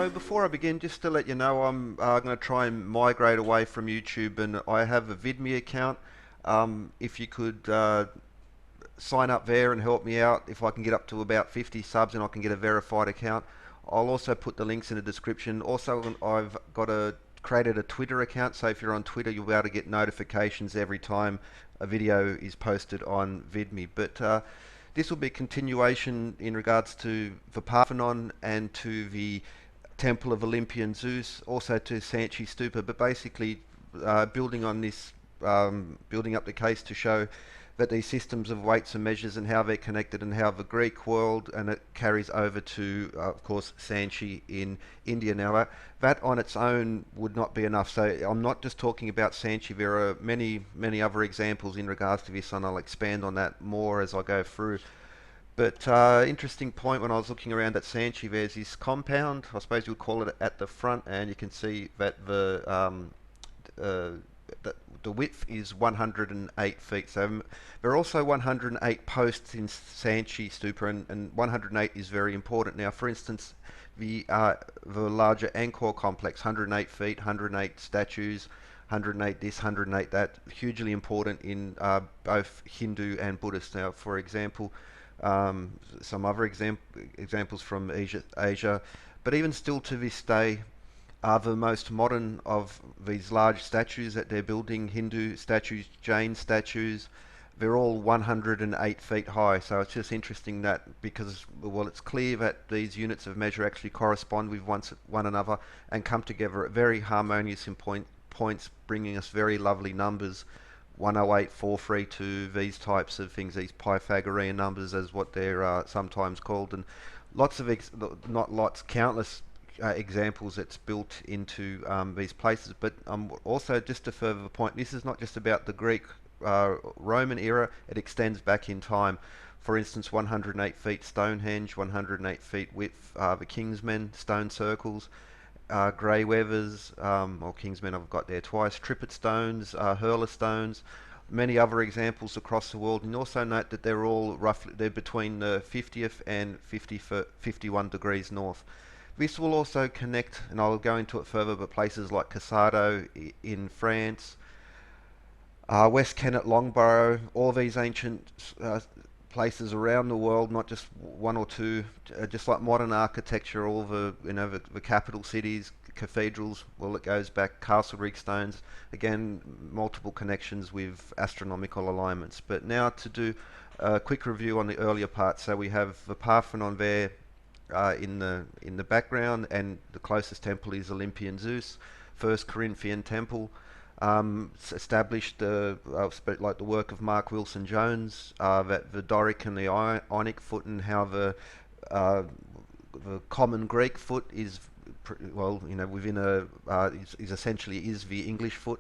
So before I begin, just to let you know, I'm going to try and migrate away from YouTube, and I have a Vidme account. If you could sign up there and help me out, if I can get up to about 50 subs and I can get a verified account. I'll also put the links in the description. Also, I've created a Twitter account, so if you're on Twitter, you'll be able to get notifications every time a video is posted on Vidme. But this will be a continuation in regards to the Parthenon and to the temple of Olympian Zeus, also to Sanchi Stupa, but basically building on this, building up the case to show that these systems of weights and measures and how they're connected and how the Greek world and it carries over to, of course, Sanchi in India. Now, that on its own would not be enough. So I'm not just talking about Sanchi. There are many, many other examples in regards to this, and I'll expand on that more as I go through. But interesting point, when I was looking around at Sanchi, there's this compound, I suppose you would call it, at the front, and you can see that uh, the width is 108 feet. So there are also 108 posts in Sanchi Stupa, and 108 is very important. Now, for instance, the larger Angkor complex, 108 feet, 108 statues, 108 this, 108 that, hugely important in both Hindu and Buddhist. Now, for example, some other examples from Asia, but even still to this day, are the most modern of these large statues that they're building, Hindu statues, Jain statues. They're all 108 feet high, so it's just interesting that because, well, it's clear that these units of measure actually correspond with one another and come together at very harmonious in points, bringing us very lovely numbers. 108, 432, these types of things, these Pythagorean numbers as what they're sometimes called, and lots of, not lots, countless examples that's built into these places. But also, just to further the point, this is not just about the Greek Roman era, it extends back in time. For instance, 108 feet Stonehenge, 108 feet width, the Kingsmen stone circles, grey weathers, or Kingsmen I've got there twice, triplet stones, hurler stones, many other examples across the world. And also note that they're all roughly, they're between the 50th and 51 degrees north. This will also connect, and I'll go into it further, but places like Casado in France, West Kennet, Loughborough, all these ancient places around the world, not just one or two, just like modern architecture, all the capital cities, cathedrals, well, it goes back, Castlereagh stones, again, multiple connections with astronomical alignments. But now to do a quick review on the earlier part. So we have the Parthenon there, in the background, and the closest temple is Olympian Zeus, first Corinthian temple, established like the work of Mark Wilson Jones, that the Doric and the Ionic foot, and how the common Greek foot is within is essentially is the English foot.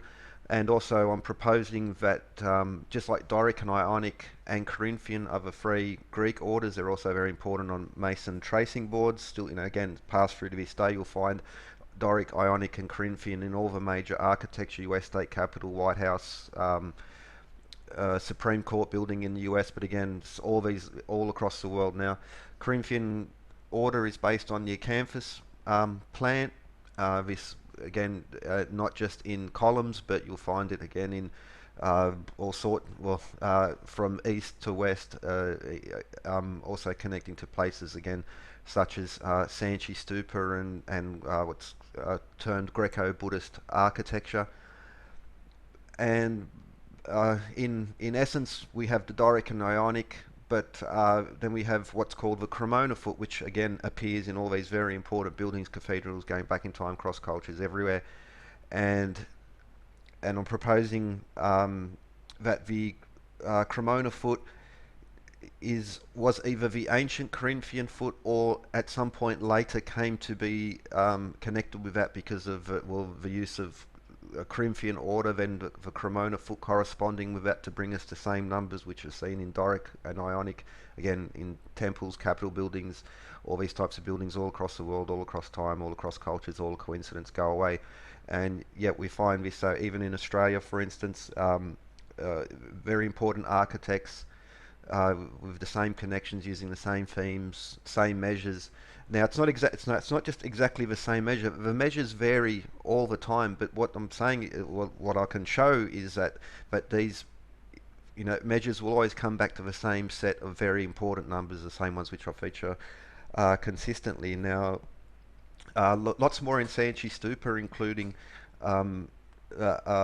And also I'm proposing that just like Doric and Ionic and Corinthian are the three Greek orders, they're also very important on Mason tracing boards. Still, again, pass through to this day, you'll find Doric, Ionic and Corinthian in all the major architecture, US State Capitol, White House, Supreme Court building in the US, but again, all these all across the world now. Corinthian order is based on the Acanthus plant. This again, not just in columns, but you'll find it again in from east to west, also connecting to places again such as Sanchi Stupa and what's termed Greco-Buddhist architecture. And in essence, we have the Doric and Ionic, but then we have what's called the Cremona foot, which again appears in all these very important buildings, cathedrals, going back in time, cross cultures everywhere. And I'm proposing that the Cremona foot was either the ancient Corinthian foot, or at some point later came to be connected with that because of the use of a Corinthian order, then the Cremona foot corresponding with that to bring us to same numbers which are seen in Doric and Ionic, again in temples, capital buildings, all these types of buildings all across the world, all across time, all across cultures, all coincidence go away. And yet we find this, so even in Australia, for instance, very important architects with the same connections, using the same themes, same measures. Now it's not exact. It's not just exactly the same measure. The measures vary all the time. But what I'm saying, what I can show is that these, measures will always come back to the same set of very important numbers, the same ones which I feature consistently. Now, lots more in Sanchi Stupa, including um,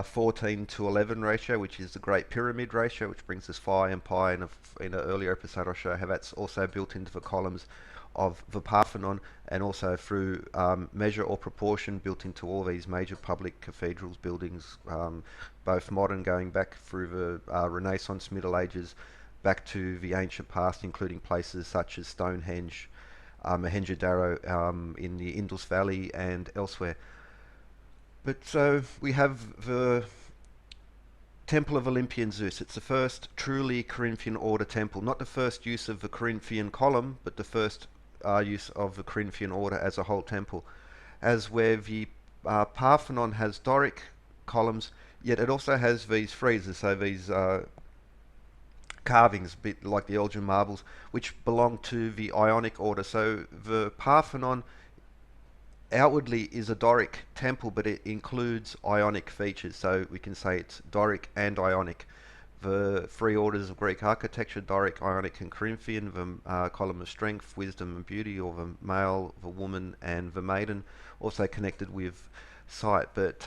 14 to 11 ratio, which is the Great Pyramid ratio, which brings us phi and pi. In an earlier episode, I'll show how that's also built into the columns of the Parthenon, and also through measure or proportion built into all these major public cathedrals, buildings, both modern, going back through the Renaissance, Middle Ages, back to the ancient past, including places such as Stonehenge, Mohenjo-Daro in the Indus Valley and elsewhere. But so we have the Temple of Olympian Zeus. It's the first truly Corinthian order temple, not the first use of the Corinthian column, but the first use of the Corinthian order as a whole temple. As where the Parthenon has Doric columns, yet it also has these friezes, so these carvings, a bit like the Elgin marbles, which belong to the Ionic order. So the Parthenon outwardly is a Doric temple, but it includes Ionic features, so we can say it's Doric and Ionic. The three orders of Greek architecture, Doric, Ionic and Corinthian, the column of strength, wisdom and beauty, or the male, the woman and the maiden, also connected with sight. But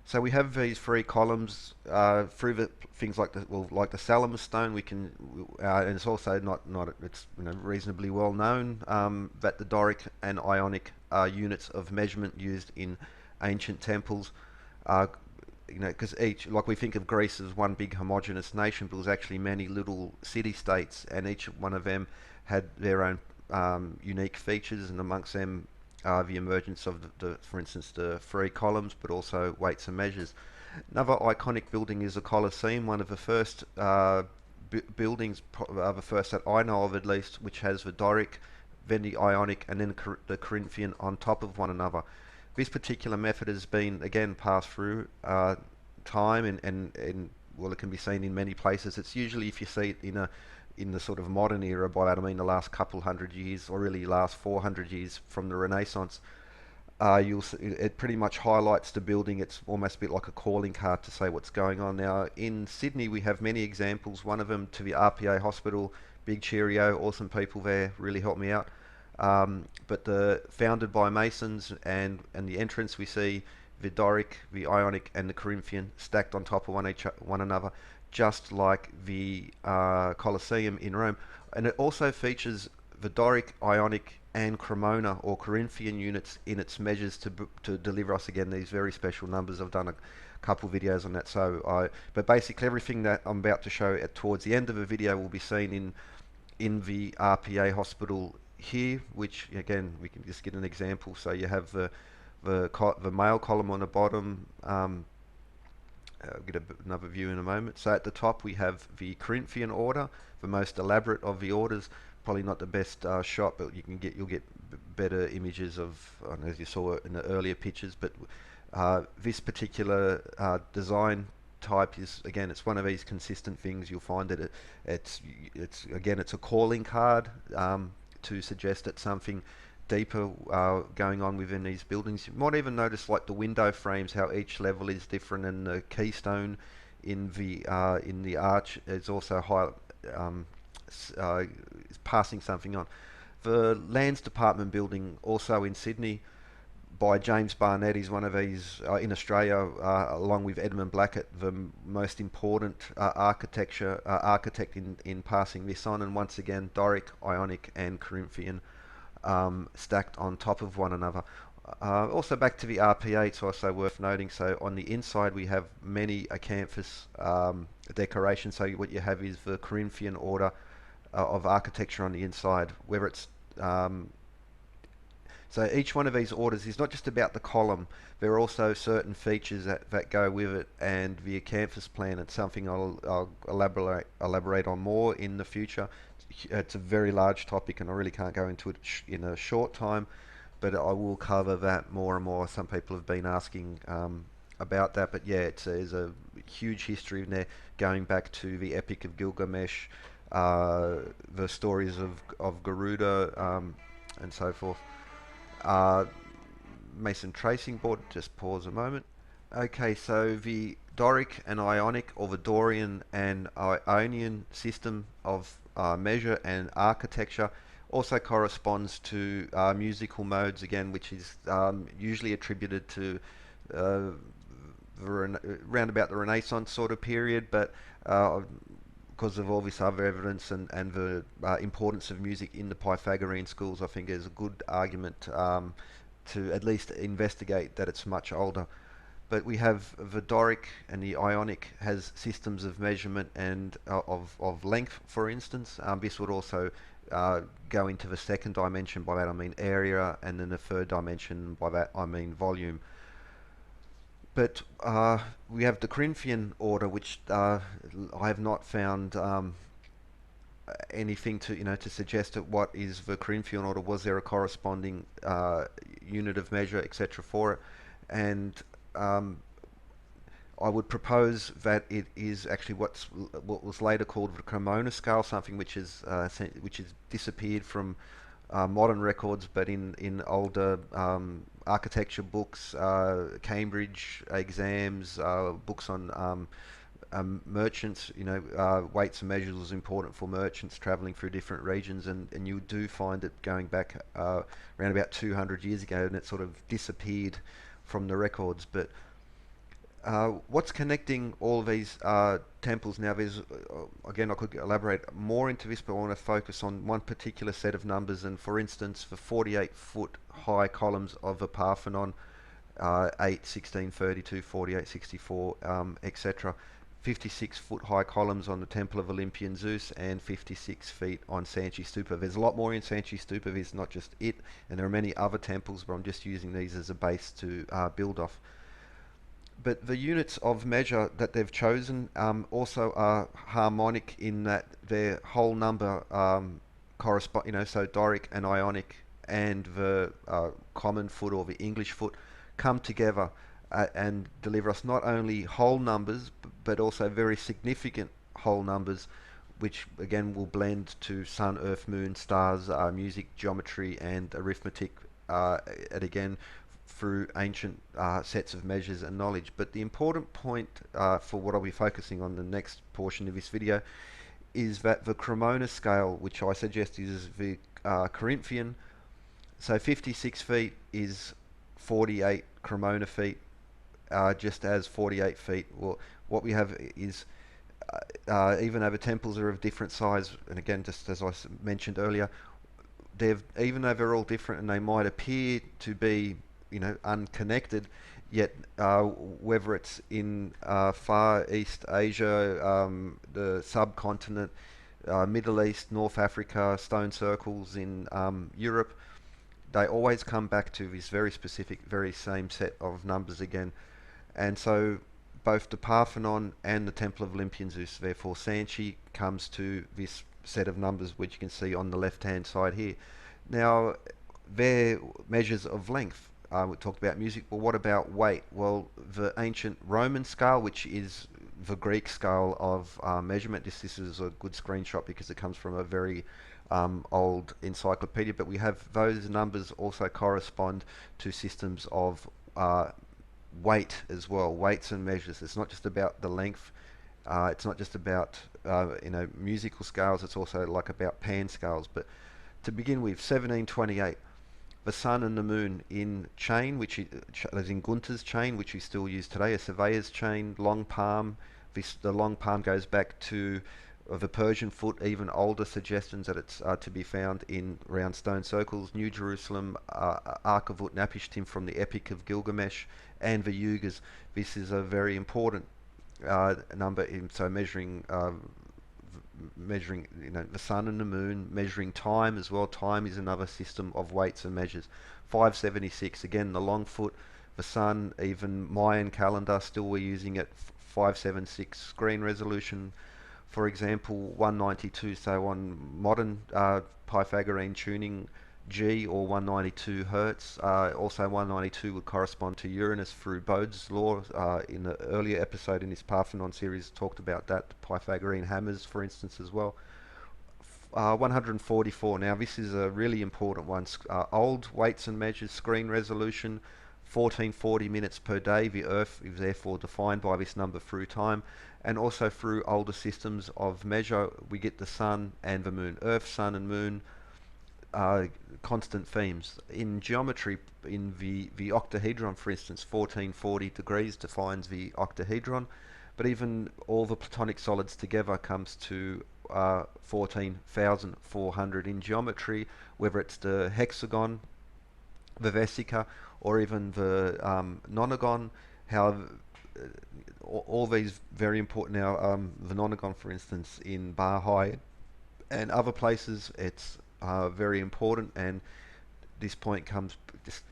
so we have these three columns through the things like the Salamis stone. We can, and it's also not it's reasonably well known that the Doric and Ionic units of measurement used in ancient temples. Because each, like we think of Greece as one big homogeneous nation, but it was actually many little city-states, and each one of them had their own unique features, and amongst them the emergence of for instance, the three columns, but also weights and measures. Another iconic building is the Colosseum, one of the first buildings, the first that I know of at least, which has the Doric, then the Ionic, and then the Corinthian on top of one another. This particular method has been, again, passed through time, and well, it can be seen in many places. It's usually, if you see it in the sort of modern era, by that I mean the last couple hundred years, or really last 400 years from the Renaissance, it pretty much highlights the building. It's almost a bit like a calling card to say what's going on. Now, in Sydney, we have many examples. One of them to the RPA Hospital, big cheerio, awesome people there, really helped me out. But founded by Masons, and the entrance we see the Doric, the Ionic, and the Corinthian stacked on top of one another, just like the Colosseum in Rome. And it also features the Doric, Ionic, and Cremona or Corinthian units in its measures to deliver us again these very special numbers. I've done a couple videos on that. But basically everything that I'm about to show towards the end of the video will be seen in the RPA hospital here, which again we can just get an example. So you have the male column on the bottom. I'll get another view in a moment. So at the top we have the Corinthian order, the most elaborate of the orders. Probably not the best shot, but you'll get better images of, as you saw in the earlier pictures. But this particular design type is, again, it's one of these consistent things. You'll find that it's a calling card to suggest that something deeper going on within these buildings. You might even notice, like the window frames, how each level is different, and the keystone in the arch is also is passing something on. The Lands Department building, also in Sydney, by James Barnett, is one of these in Australia, along with Edmund Blackett, the most important architect in passing this on. And once again, Doric, Ionic, and Corinthian stacked on top of one another. Also back to the RPA, it's also worth noting. So on the inside we have many Acanthus decorations. So what you have is the Corinthian order of architecture on the inside, where it's so each one of these orders is not just about the column. There are also certain features that go with it, and the Acanthus plan, it's something I'll elaborate on more in the future. It's a very large topic, and I really can't go into it in a short time, but I will cover that more and more. Some people have been asking about that, but yeah, there's a huge history in there, going back to the Epic of Gilgamesh, the stories of Garuda, and so forth. Uh, Mason tracing board, just pause a moment. Okay, so the Doric and Ionic, or the Dorian and Ionian system of measure and architecture also corresponds to musical modes again, which is usually attributed to uh, around about the Renaissance sort of period, but because of all this other evidence and the importance of music in the Pythagorean schools, I think there's a good argument to at least investigate that it's much older. But we have the Doric and the Ionic has systems of measurement and of length, for instance. This would also go into the second dimension. By that I mean area, and then the third dimension, by that I mean volume. But we have the Corinthian order, which I have not found anything to to suggest that what is the Corinthian order. Was there a corresponding unit of measure, etc., for it? And um, I would propose that it is actually what was later called the Cremona scale, something which has disappeared from modern records, but in older architecture books, Cambridge exams, books on merchants, weights and measures was important for merchants traveling through different regions, and you do find it going back around about 200 years ago, and it sort of disappeared from the records. But what's connecting all these temples now? There's again, I could elaborate more into this, but I want to focus on one particular set of numbers. And for instance, the 48-foot high columns of the Parthenon, 8, 16, 32, 48, 64, etc. 56-foot high columns on the Temple of Olympian Zeus, and 56 feet on Sanchi Stupa. There's a lot more in Sanchi Stupa. There's not just it, and there are many other temples, but I'm just using these as a base to build off. But the units of measure that they've chosen also are harmonic in that their whole number correspond, so Doric and Ionic and the common foot or the English foot come together and deliver us not only whole numbers but also very significant whole numbers, which again will blend to sun, earth, moon, stars, music, geometry, and arithmetic, and again through ancient sets of measures and knowledge. But the important point for what I'll be focusing on the next portion of this video is that the Cremona scale, which I suggest is the Corinthian, so 56 feet is 48 Cremona feet, just as 48 feet. Well, what we have is even though the temples are of different size, and again, just as I mentioned earlier, even though they're all different and they might appear to be unconnected, yet whether it's in Far East Asia, the subcontinent, Middle East, North Africa, stone circles in Europe, they always come back to this very specific, very same set of numbers again. And so both the Parthenon and the Temple of Olympian Zeus, therefore Sanchi, comes to this set of numbers, which you can see on the left hand side here. Now, they're measures of length. We talked about music, but what about weight? Well, the ancient Roman scale, which is the Greek scale of measurement, this is a good screenshot because it comes from a very old encyclopedia, but we have those numbers also correspond to systems of weight as well, weights and measures. It's not just about the length, it's not just about musical scales, it's also like about pan scales. But to begin with, 1728, the sun and the moon in chain, which is in Gunther's chain, which we still use today, a surveyor's chain, long palm. The long palm goes back to the Persian foot, even older suggestions that it's to be found in round stone circles, New Jerusalem, Arkavut Napishtim from the Epic of Gilgamesh, and the Yugas. This is a very important number so measuring the sun and the moon, measuring time as well. Time is another system of weights and measures. 576, again the long foot, the sun, even Mayan calendar, still we're using it. 576 screen resolution, for example. 192, so on modern Pythagorean tuning, G or 192 hertz. Also 192 would correspond to Uranus through Bode's law. In the earlier episode in this Parthenon series talked about that, Pythagorean hammers for instance as well. 144. Now this is a really important one. Old weights and measures, screen resolution, 1440 minutes per day. The Earth is therefore defined by this number through time, and also through older systems of measure we get the Sun and the Moon. Earth, Sun and Moon are constant themes. In geometry, in the octahedron for instance, 1440 degrees defines the octahedron, but even all the platonic solids together comes to 14,400 in geometry, whether it's the hexagon, the vesica, or even the nonagon. How all these very important now. The nonagon, for instance, in Baha'i and other places, it's very important. And this point comes just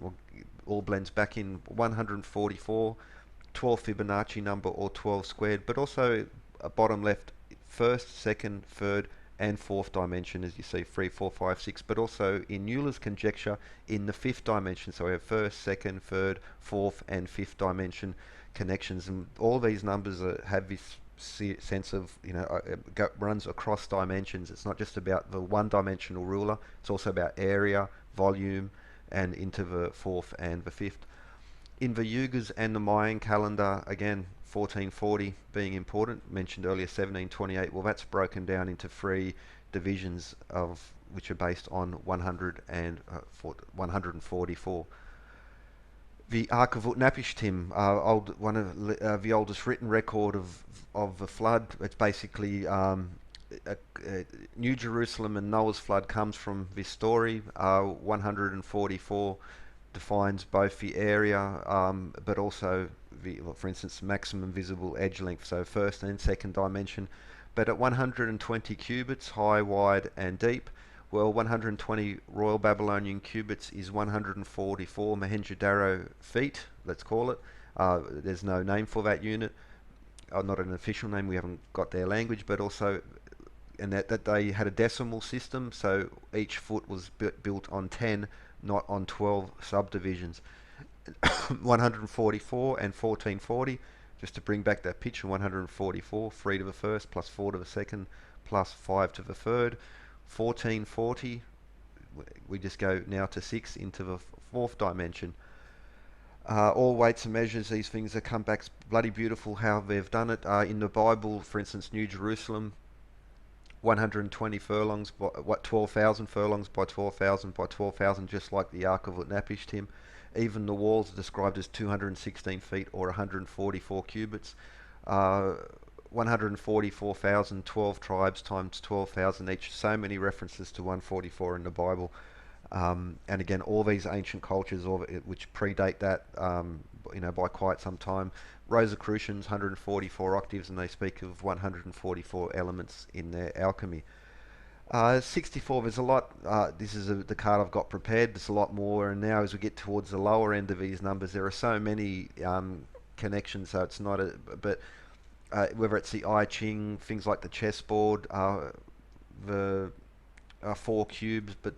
all blends back in 144, 12 Fibonacci number or 12 squared, but also bottom left, first, second, third, and fourth dimension, as you see, 3, 4, 5, 6, but also in Euler's conjecture in the fifth dimension. So we have first, second, third, fourth, and fifth dimension connections, and all these numbers have this sense of, runs across dimensions. It's not just about the one-dimensional ruler, it's also about area, volume, and into the fourth and the fifth. In the Yugas and the Mayan calendar, again, 1440 being important, mentioned earlier 1728, well that's broken down into three divisions of which are based on 144. The Ark of Utnapishtim, one of the oldest written record of the flood. It's basically New Jerusalem and Noah's flood comes from this story. 144 defines both the area, but also for instance, maximum visible edge length, so first and second dimension. But at 120 cubits, high, wide, and deep, well, 120 Royal Babylonian cubits is 144 Mohenjo-Daro feet, let's call it. There's no name for that unit, not an official name, we haven't got their language, but also, and that they had a decimal system, so each foot was built on 10, not on 12 subdivisions. 144 and 1440, just to bring back that picture, 144, 3 to the first, plus 4 to the second, plus 5 to the third. 1440, we just go now to 6 into the fourth dimension. All weights and measures, these things have come back bloody beautiful how they've done it. In the Bible, for instance, New Jerusalem, 120 furlongs, 12,000 furlongs by 12,000 by 12,000, just like the Ark of Utnapishtim. Even the walls are described as 216 feet or 144 cubits. 144,000, 12 tribes times 12,000 each. So many references to 144 in the Bible. And again, all these ancient cultures which predate that by quite some time. Rosicrucians, 144 octaves, and they speak of 144 elements in their alchemy. 64, there's a lot, this is the card I've got prepared, there's a lot more, and now as we get towards the lower end of these numbers, there are so many connections, so it's not but whether it's the I Ching, things like the chessboard, the 4 cubes, but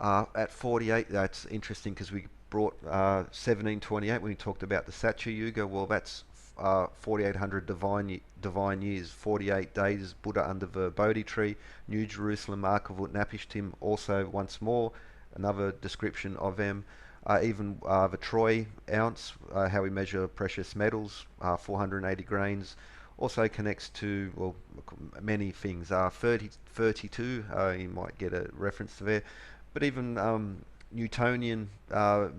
at 48, that's interesting because we brought 1728 when we talked about the Satya Yuga. Well, that's 4800 divine years, 48 days Buddha under the Bodhi tree. New Jerusalem, Ark of Utnapishtim, also once more another description of them. Even the Troy ounce, how we measure precious metals, 480 grains, also connects to, well, many things. 32, you might get a reference to there, but even Newtonian. So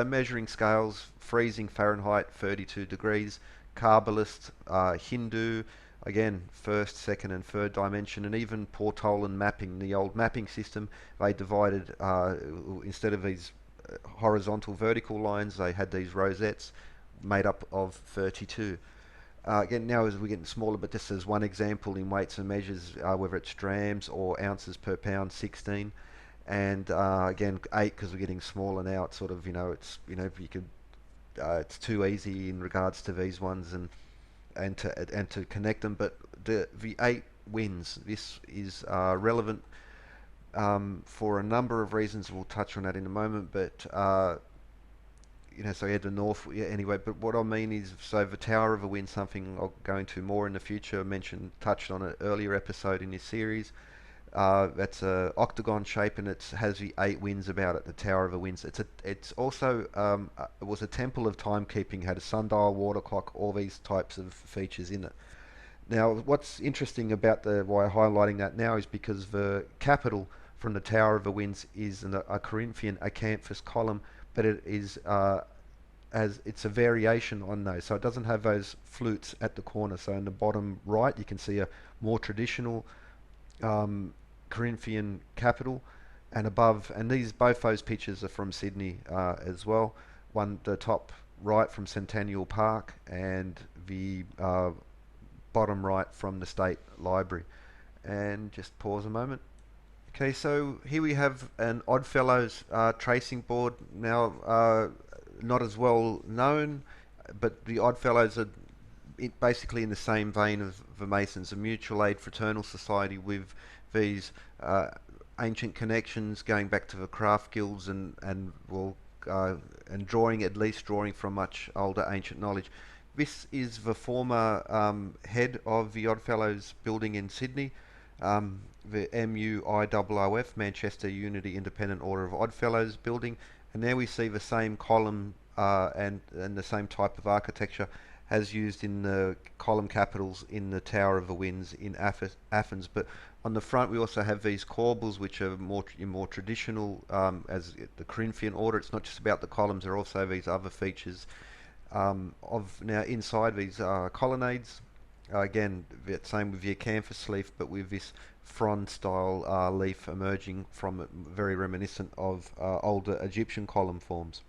measuring scales, freezing Fahrenheit, 32 degrees, Kabbalist, Hindu, again, first, second, and third dimension, and even Portolan mapping, the old mapping system, they divided, instead of these horizontal vertical lines, they had these rosettes made up of 32. Again, now as we're getting smaller, but just as one example in weights and measures, whether it's drams or ounces per pound, 16. And again, 8 because we're getting smaller now. It's sort of, it's you could, it's too easy in regards to these ones and to connect them. But the 8 wins. This is relevant for a number of reasons. We'll touch on that in a moment. But so you had the north anyway. But what I mean is, so the Tower of a Wind, something I'll go into more in the future. Touched on an earlier episode in this series. That's a octagon shape, and it has the 8 winds about it. The Tower of the Winds. It's also it was a temple of timekeeping. Had a sundial, water clock, all these types of features in it. Now, what's interesting about why I'm highlighting that now is because the capital from the Tower of the Winds is a Corinthian Acanthus column, but it is as it's a variation on those. So it doesn't have those flutes at the corner. So in the bottom right, you can see a more traditional Corinthian capital, and above, and both those pictures are from Sydney as well. One, the top right from Centennial Park, and the bottom right from the State Library. And just pause a moment. Okay, so here we have an Odd Fellows tracing board. Now, not as well known, but the Odd Fellows are basically in the same vein of the Masons, a mutual aid fraternal society with these ancient connections going back to the craft guilds and drawing from much older ancient knowledge. This is the former head of the Odd Fellows building in Sydney, the MUIOOF, Manchester Unity Independent Order of Odd Fellows building, and there we see the same column and the same type of architecture as used in the column capitals in the Tower of the Winds in Athens. But on the front we also have these corbels, which are more traditional as the Corinthian order. It's not just about the columns, there are also these other features now inside these colonnades. Again, same with the acanthus leaf, but with this frond style leaf emerging from it, very reminiscent of older Egyptian column forms.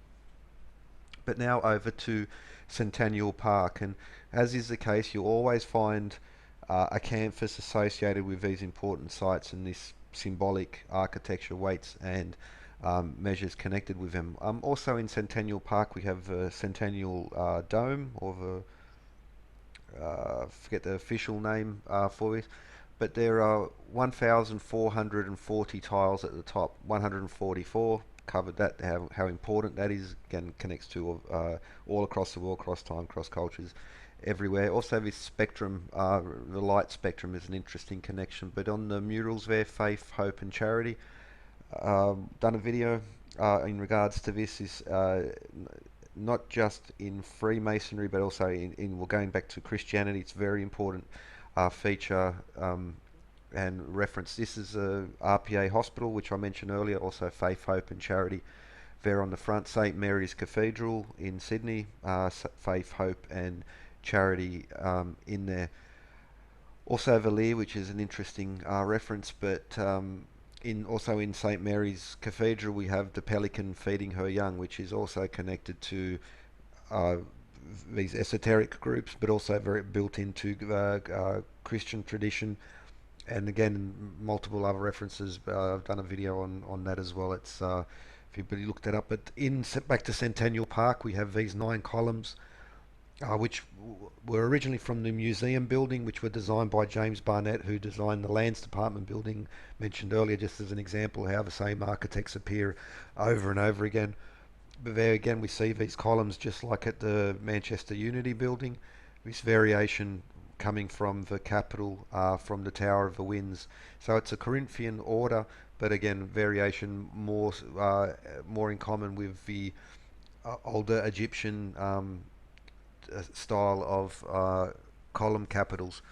But now over to Centennial Park, and as is the case, you'll always find acanthus associated with these important sites, and this symbolic architecture, weights and measures connected with them. Also in Centennial Park we have the Centennial Dome, or the forget the official name for this, but there are 1,440 tiles at the top. 144 covered that, how important that is. Again, connects to all across the world, cross time, cross cultures, everywhere. Also this spectrum, the light spectrum is an interesting connection. But on the murals there, faith, hope and charity, done a video in regards to this. Is not just in Freemasonry, but also we're going back to Christianity. It's a very important feature and reference. This is a RPA hospital, which I mentioned earlier. Also faith, hope and charity there on the front. St Mary's Cathedral in Sydney, faith, hope and charity in there. Also Valere, which is an interesting reference, but also in St Mary's Cathedral we have the pelican feeding her young, which is also connected to these esoteric groups, but also very built into Christian tradition. And again, multiple other references. I've done a video on that as well. It's if anybody looked that up. But back to Centennial Park, we have these 9 columns, which were originally from the museum building, which were designed by James Barnett, who designed the Lands Department building mentioned earlier, just as an example how the same architects appear over and over again. But there again we see these columns just like at the Manchester Unity building, this variation coming from the capital, from the Tower of the Winds. So it's a Corinthian order, but again variation more in common with the older Egyptian style of column capitals.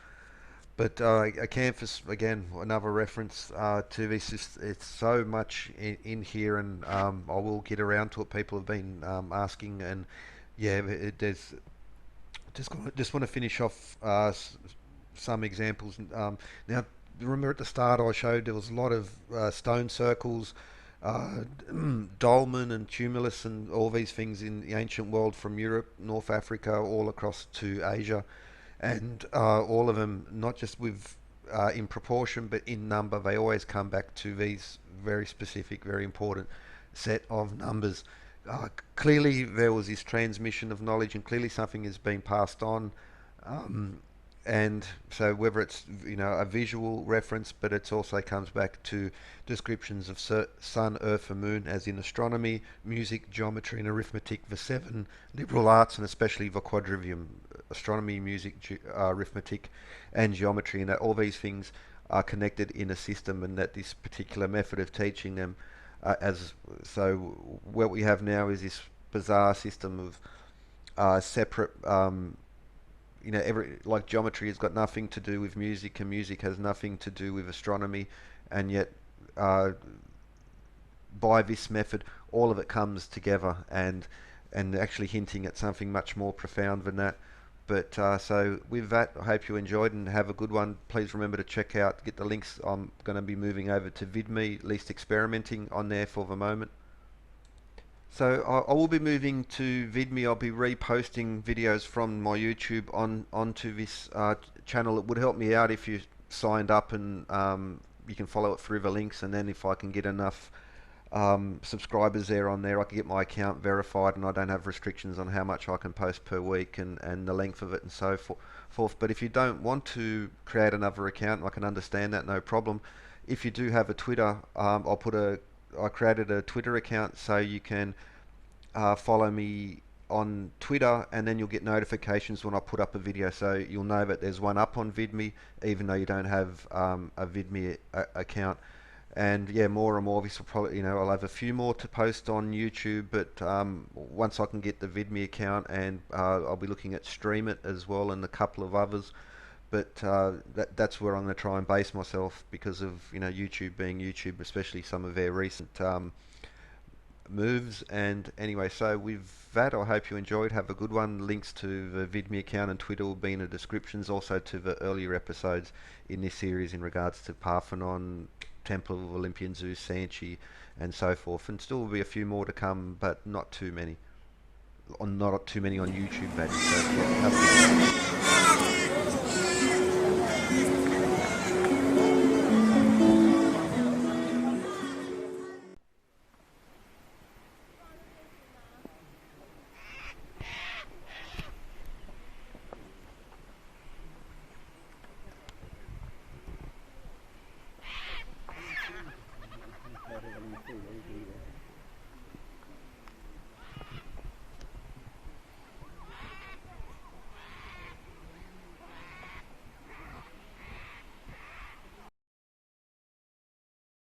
But Acanthus, again, another reference to this. It's so much in here, and I will get around to it. People have been asking, and yeah, there's just want to finish off some examples. Now, remember at the start I showed there was a lot of stone circles, dolmen and tumulus and all these things in the ancient world, from Europe, North Africa, all across to Asia, and all of them not just with in proportion but in number. They always come back to these very specific, very important set of numbers. Clearly there was this transmission of knowledge, and clearly something is being passed on, and so whether it's a visual reference, but it also comes back to descriptions of sun, earth and moon, as in astronomy, music, geometry and arithmetic, the 7 liberal arts, and especially the quadrivium: astronomy, music, arithmetic and geometry, and all these things are connected in a system, and that this particular method of teaching them as so what we have now is this bizarre system of separate every like geometry has got nothing to do with music, and music has nothing to do with astronomy, and yet uh, by this method all of it comes together, and actually hinting at something much more profound than that. But so with that, I hope you enjoyed and have a good one. Please remember to check out, get the links. I'm going to be moving over to Vidme, at least experimenting on there for the moment. So I will be moving to Vidme. I'll be reposting videos from my YouTube onto this channel. It would help me out if you signed up, and you can follow it through the links. And then if I can get enough subscribers there on there, I can get my account verified, and I don't have restrictions on how much I can post per week and the length of it and so forth. But if you don't want to create another account, I can understand that, no problem. If you do have a Twitter, I created a Twitter account, so you can follow me on Twitter, and then you'll get notifications when I put up a video, so you'll know that there's one up on Vidme, even though you don't have a Vidme account. And yeah, more and more of this will probably, I'll have a few more to post on YouTube, but once I can get the Vidme account, and I'll be looking at Stream It as well, and a couple of others. But that's where I'm going to try and base myself, because of YouTube being YouTube, especially some of their recent moves. And anyway, so with that, I hope you enjoyed. Have a good one. Links to the Vidme account and Twitter will be in the descriptions, also to the earlier episodes in this series in regards to Parthenon, Temple of Olympian Zeus, Sanchi, and so forth. And still will be a few more to come, but not too many. Not too many on YouTube, that is. So, yeah, have a good one.